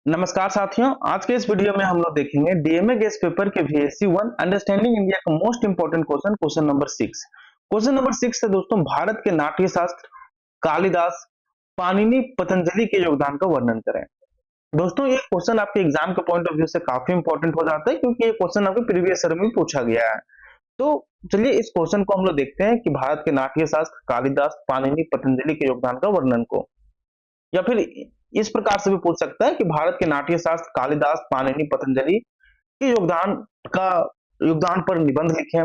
नमस्कार साथियों, आज के इस वीडियो में हम लोग देखेंगे डीएमए गेस पेपर के VSC 1 अंडरस्टैंडिंग इंडिया का most important question number 6। Question number 6 है दोस्तों, भारत के नाट्य शास्त्र कालिदास पाणिनि पतंजलि के योगदान का वर्णन करें। दोस्तों ये क्वेश्चन आपके एग्जाम के पॉइंट ऑफ व्यू से काफी इंपॉर्टेंट हो जाता है क्योंकि ये क्वेश्चन आपके प्रीवियस ईयर में पूछा गया है। तो चलिए इस क्वेश्चन को हम लोग देखते हैं कि भारत के नाट्य शास्त्र कालिदास पाणिनि पतंजलि के योगदान का वर्णन को, या फिर इस प्रकार से भी पूछ सकता है कि भारत के नाट्य शास्त्र कालिदास पाणिनि पतंजलि के योगदान पर निबंध लिखें,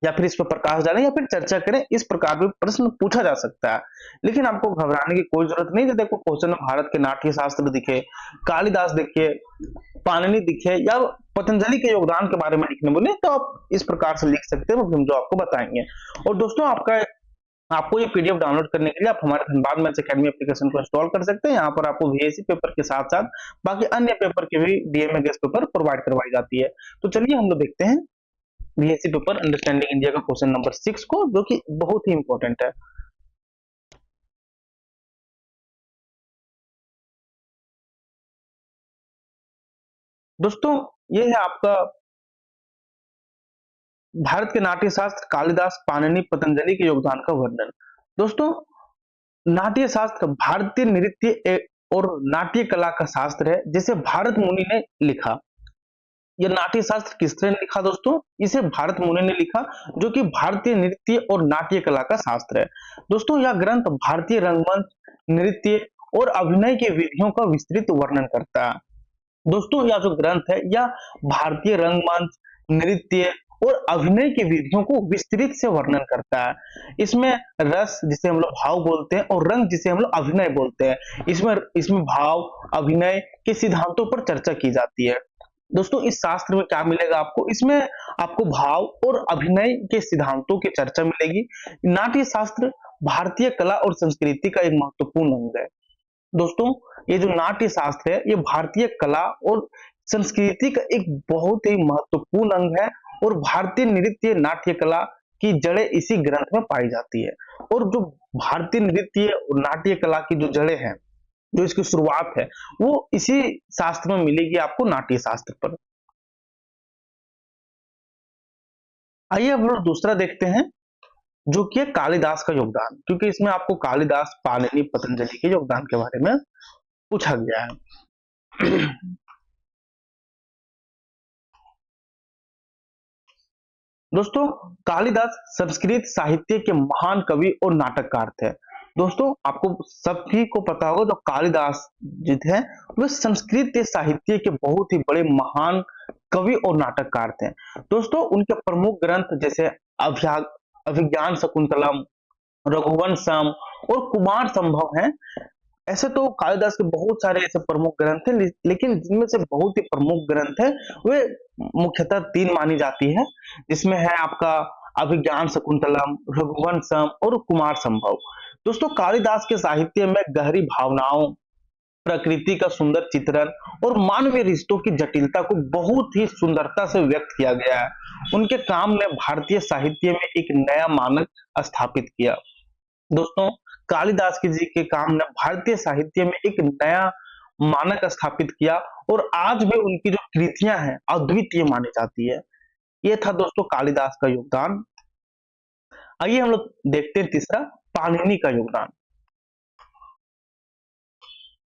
या फिर इस पर प्रकाश डालें, या फिर चर्चा करें। इस प्रकार भी प्रश्न पूछा जा सकता है, लेकिन आपको घबराने की कोई जरूरत नहीं है। देखो क्वेश्चन में भारत के नाट्य शास्त्र दिखे, कालिदास दिखे, पाणिनि दिखे या पतंजलि के योगदान के बारे में लिखने बोले तो आप इस प्रकार से लिख सकते हैं, हम जो आपको बताएंगे। और दोस्तों आपको ये पीडीएफ डाउनलोड करने के लिए आप हमारे धनबाद मैथ्स एकेडमी एप्लीकेशन को इंस्टॉल कर सकते हैं। यहाँ पर आपको VSC पेपर के साथ साथ बाकी अन्य पेपर के भी डीएमए गेस पेपर प्रोवाइड करवाई जाती है। तो चलिए हम लोग देखते हैं VSC पेपर अंडरस्टैंडिंग इंडिया का क्वेश्चन नंबर 6 को, जो कि बहुत ही इंपॉर्टेंट है। दोस्तों ये है आपका भारत के नाट्य शास्त्र कालिदास पाणिनि पतंजलि के योगदान का वर्णन। दोस्तों नाट्य शास्त्र भारतीय नृत्य और नाट्य कला का शास्त्र है जिसे भारत मुनि ने लिखा। यह नाट्य शास्त्र किसने लिखा दोस्तों? इसे भारत मुनि ने लिखा, जो कि भारतीय नृत्य और नाट्य कला का शास्त्र है। दोस्तों यह ग्रंथ भारतीय रंगमंच, नृत्य और अभिनय के विधियों का विस्तृत वर्णन करता है। दोस्तों यह जो ग्रंथ है यह भारतीय रंगमंच, नृत्य और अभिनय की विधियों को विस्तृत से वर्णन करता है। इसमें रस जिसे हम लोग भाव बोलते हैं और रंग जिसे हम लोग अभिनय बोलते हैं, इसमें भाव अभिनय के सिद्धांतों पर चर्चा की जाती है। दोस्तों इस शास्त्र में क्या मिलेगा आपको? इसमें आपको भाव और अभिनय के सिद्धांतों की चर्चा मिलेगी। नाट्य शास्त्र भारतीय कला और संस्कृति का एक महत्वपूर्ण अंग है। दोस्तों ये जो नाट्य शास्त्र है ये भारतीय कला और संस्कृति का एक बहुत ही महत्वपूर्ण अंग है, और भारतीय नृत्य नाट्य कला की जड़ें इसी ग्रंथ में पाई जाती है। और जो भारतीय नृत्य और नाट्य कला की जो जड़ें हैं, जो इसकी शुरुआत है, वो इसी शास्त्र में मिलेगी आपको, नाट्य शास्त्र पर। आइए अब लोग दूसरा देखते हैं, जो कि है कालिदास का योगदान, क्योंकि इसमें आपको कालिदास पाणिनि पतंजलि के योगदान के बारे में पूछा गया है। दोस्तों कालिदास संस्कृत साहित्य के महान कवि और नाटककार थे। दोस्तों आपको सभी को पता होगा जो कालिदास जी थे वे संस्कृत साहित्य के बहुत ही बड़े महान कवि और नाटककार थे। दोस्तों उनके प्रमुख ग्रंथ जैसे अभिज्ञान शकुंतलम, रघुवंशम और कुमार संभव हैं। ऐसे तो कालिदास के बहुत सारे ऐसे प्रमुख ग्रंथ हैं, लेकिन जिनमें से बहुत ही प्रमुख ग्रंथ है वे मुख्यतः 3 मानी जाती है, जिसमें है आपका अभिज्ञान शकुंतलम, रघुवंशम और कुमार संभव। दोस्तों कालिदास के साहित्य में गहरी भावनाओं, प्रकृति का सुंदर चित्रण और मानवीय रिश्तों की जटिलता को बहुत ही सुंदरता से व्यक्त किया गया है। उनके काम ने भारतीय साहित्य में एक नया मानक स्थापित किया। दोस्तों कालिदास जी के काम ने भारतीय साहित्य में एक नया मानक स्थापित किया, और आज भी उनकी जो कृतियां हैं अद्वितीय मानी जाती है। ये था दोस्तों कालिदास का योगदान। आइए हम लोग देखते हैं तीसरा, पाणिनि का योगदान।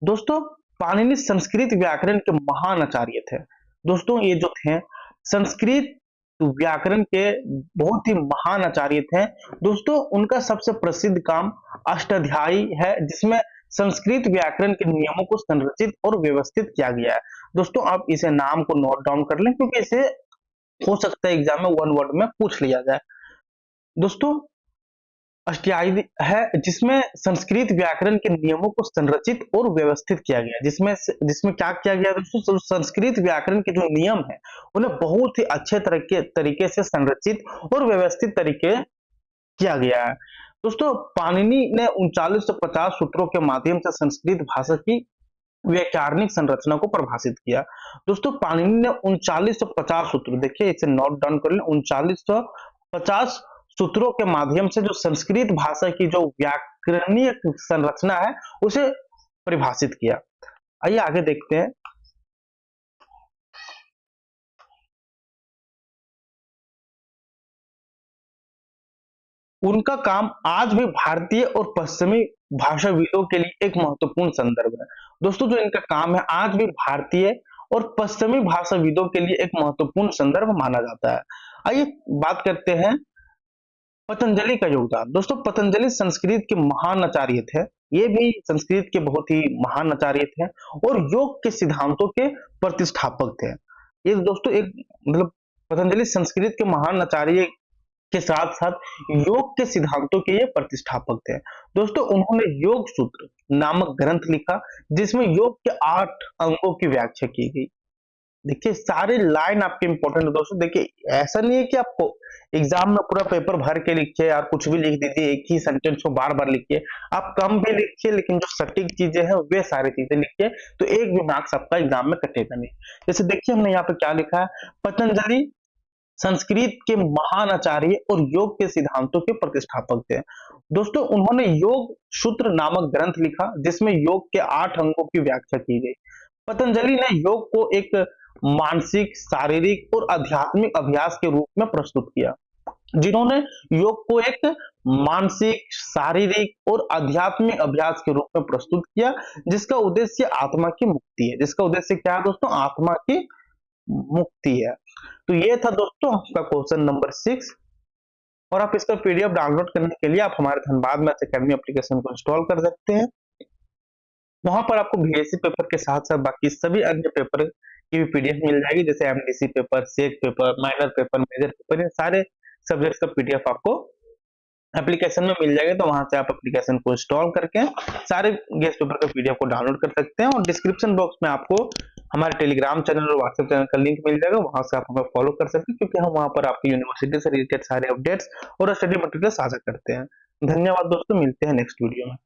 दोस्तों पाणिनि संस्कृत व्याकरण के महान आचार्य थे। दोस्तों ये जो थे संस्कृत व्याकरण के बहुत ही महान आचार्य थे। दोस्तों उनका सबसे प्रसिद्ध काम अष्टाध्यायी है, जिसमें संस्कृत व्याकरण के नियमों को संरचित और व्यवस्थित किया गया है। दोस्तों आप इसे नाम को नोट डाउन कर लें, क्योंकि इसे हो सकता है एग्जाम में 1 वर्ड में पूछ लिया जाए। दोस्तों अष्टाध्यायी है जिसमें संस्कृत व्याकरण के नियमों को संरचित और व्यवस्थित किया गया, जिसमें क्या किया गया दोस्तों? संस्कृत व्याकरण के जो नियम है उन्हें बहुत ही अच्छे तरीके से संरचित और व्यवस्थित तरीके किया गया है। दोस्तों पाणिनि ने 3950 सूत्रों के माध्यम से संस्कृत भाषा की व्याकरणिक संरचना को परिभाषित किया। दोस्तों पाणिनि ने 3950 सूत्र, देखिए इसे नोट डाउन कर लें, 3950 सूत्रों के माध्यम से जो संस्कृत भाषा की जो व्याकरणीय संरचना है उसे परिभाषित किया। आइए आगे देखते हैं, उनका काम आज भी भारतीय और पश्चिमी भाषाविदों के लिए एक महत्वपूर्ण संदर्भ है। दोस्तों जो इनका काम है आज भी भारतीय और पश्चिमी भाषाविदों के लिए एक महत्वपूर्ण संदर्भ माना जाता है। आइए बात करते हैं पतंजलि का योगदान। दोस्तों पतंजलि संस्कृत के महान आचार्य थे। ये भी संस्कृत के बहुत ही महान आचार्य थे और योग के सिद्धांतों के प्रतिष्ठापक थे। ये दोस्तों एक मतलब पतंजलि संस्कृत के महान आचार्य के साथ साथ योग के सिद्धांतों के ये प्रतिष्ठापक थे। दोस्तों उन्होंने योग सूत्र नामक ग्रंथ लिखा जिसमें योग के 8 अंगों की व्याख्या की गई। देखिए सारे लाइन आपके इंपॉर्टेंट है दोस्तों। देखिए ऐसा नहीं है कि आपको एग्जाम में पूरा पेपर भर के लिखिए यार कुछ भी लिख दीजिए, एक ही सेंटेंस को बार बार लिखिए। आप कम भी लिखिए लेकिन जो सटीक चीजें हैं वे सारी चीजें लिखिए, तो एक भी मार्क्स आपका एग्जाम में कटेगा नहीं। जैसे देखिए हमने यहाँ पे क्या लिखा है, पतंजलि संस्कृत के महान आचार्य और योग के सिद्धांतों के प्रतिष्ठापक थे। दोस्तों उन्होंने योग सूत्र नामक ग्रंथ लिखा जिसमें योग के 8 अंगों की व्याख्या की गई। पतंजलि ने योग को एक मानसिक, शारीरिक और आध्यात्मिक अभ्यास के रूप में प्रस्तुत किया। जिन्होंने योग को एक मानसिक, शारीरिक और आध्यात्मिक अभ्यास के रूप में प्रस्तुत किया जिसका उद्देश्य आत्मा की मुक्ति है। जिसका उद्देश्य क्या है दोस्तों? आत्मा की मुक्ति है। तो ये था दोस्तों आपका क्वेश्चन नंबर 6। और आप इसका पीडीएफ डाउनलोड करने के लिए आप हमारे धनबाद मैथ्स एकेडमी एप्लीकेशन को इंस्टॉल कर सकते हैं। वहां पर आपको बीएससी पेपर के साथ साथ बाकी सभी अन्य पेपर की भी पीडीएफ मिल जाएगी, जैसे MDC paper, set paper, minor paper, major paper, ये सारे सब्जेक्ट्स का पीडीएफ आपको एप्लीकेशन में मिल जाएगा। तो वहां से आप एप्लीकेशन को इंस्टॉल करके सारे गेस्ट पेपर का पीडीएफ को डाउनलोड कर सकते हैं। और डिस्क्रिप्शन बॉक्स में आपको हमारे टेलीग्राम चैनल और व्हाट्सएप चैनल का लिंक मिल जाएगा, वहां से आप हमें फॉलो कर सकते हैं क्योंकि हम वहां पर आपकी यूनिवर्सिटी से रिलेटेड सारे अपडेट्स और स्टडी मटेरियल साझा करते हैं। धन्यवाद दोस्तों, मिलते हैं नेक्स्ट वीडियो में।